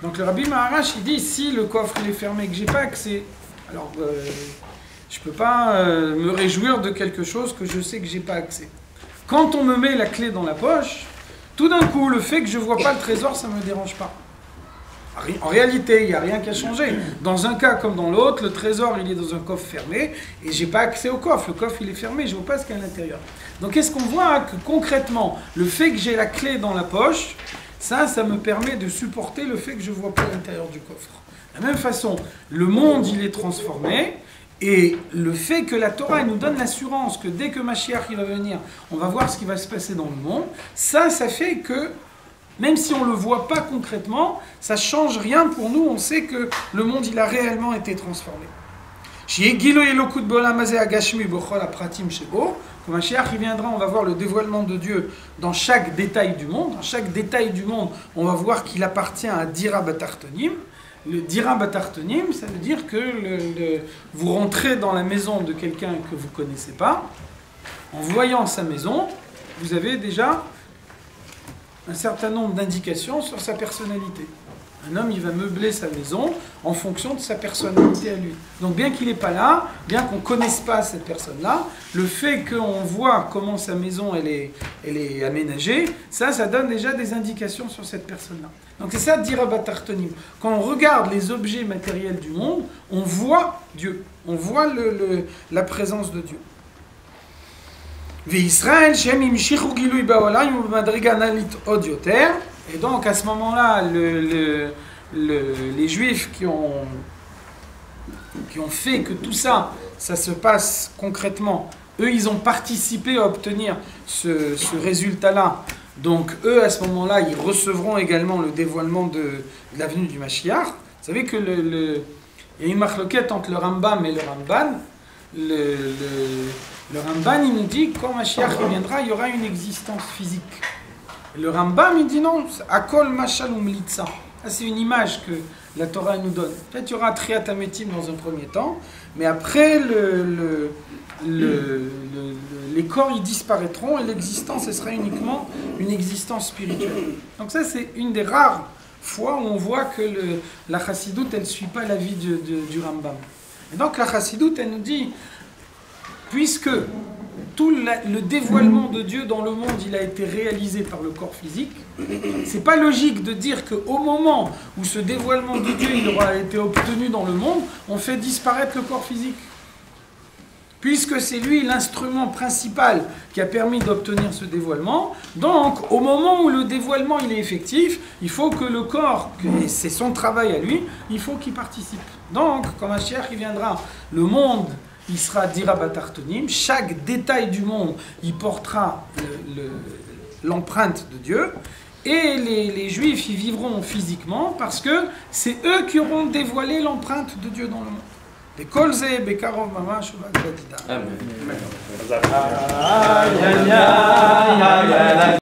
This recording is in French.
Donc le Rabbi Maharash, il dit, si le coffre il est fermé et que j'ai pas accès, alors je peux pas me réjouir de quelque chose que je sais que j'ai pas accès. Quand on me met la clé dans la poche, tout d'un coup, le fait que je vois pas le trésor, ça me dérange pas. En réalité, il n'y a rien qui a changé. Dans un cas comme dans l'autre, le trésor, il est dans un coffre fermé et j'ai pas accès au coffre. Le coffre, il est fermé, je ne vois pas ce qu'il y a à l'intérieur. Donc, est-ce qu'on voit que concrètement, le fait que j'ai la clé dans la poche, ça me permet de supporter le fait que je ne vois pas l'intérieur du coffre. De la même façon, le monde, il est transformé et le fait que la Torah elle nous donne l'assurance que dès que Mashiach il va venir, on va voir ce qui va se passer dans le monde, ça fait que même si on ne le voit pas concrètement, ça ne change rien pour nous, on sait que le monde il a réellement été transformé. Quand Mashiach il viendra, on va voir le dévoilement de Dieu dans chaque détail du monde. Dans chaque détail du monde, on va voir qu'il appartient à Dira Batartonim. Le Dira Batartonim, ça veut dire que vous rentrez dans la maison de quelqu'un que vous ne connaissez pas. En voyant sa maison, vous avez déjà un certain nombre d'indications sur sa personnalité. Un homme, il va meubler sa maison en fonction de sa personnalité à lui. Donc bien qu'il n'est pas là, bien qu'on ne connaisse pas cette personne-là, le fait qu'on voit comment sa maison elle est aménagée, ça donne déjà des indications sur cette personne-là. Donc c'est ça, Dira Batartonim. Quand on regarde les objets matériels du monde, on voit Dieu. On voit la présence de Dieu. Et donc à ce moment-là, les Juifs qui ont fait que tout ça se passe concrètement, eux ils ont participé à obtenir ce résultat-là. Donc eux à ce moment-là, ils recevront également le dévoilement de la venue du Mashiach. Vous savez que il y a une marloquette entre le Rambam et le Ramban. Le Ramban, il nous dit que quand Mashiach viendra, il y aura une existence physique. Et le Rambam, il dit non, Akol Mashal Umlitza. C'est une image que la Torah nous donne. Peut-être il y aura Triat Ametim dans un premier temps, mais après, les corps, ils disparaîtront et l'existence, ce sera uniquement une existence spirituelle. Donc ça, c'est une des rares fois où on voit que la Chassidoute, elle ne suit pas l'avis du Rambam. Et donc la Chassidoute, elle nous dit, puisque tout le dévoilement de Dieu dans le monde, il a été réalisé par le corps physique, c'est pas logique de dire qu'au moment où ce dévoilement de Dieu il aura été obtenu dans le monde, on fait disparaître le corps physique. Puisque c'est lui l'instrument principal qui a permis d'obtenir ce dévoilement, donc au moment où le dévoilement il est effectif, il faut que le corps, et c'est son travail à lui, il faut qu'il participe. Donc, quand Mashiach il viendra, le monde il sera Dira Batartonim, chaque détail du monde il portera l'empreinte de Dieu, et les Juifs ils vivront physiquement parce que c'est eux qui auront dévoilé l'empreinte de Dieu dans le monde. בכל זה בקרוב ממש ובעתיד. אמן.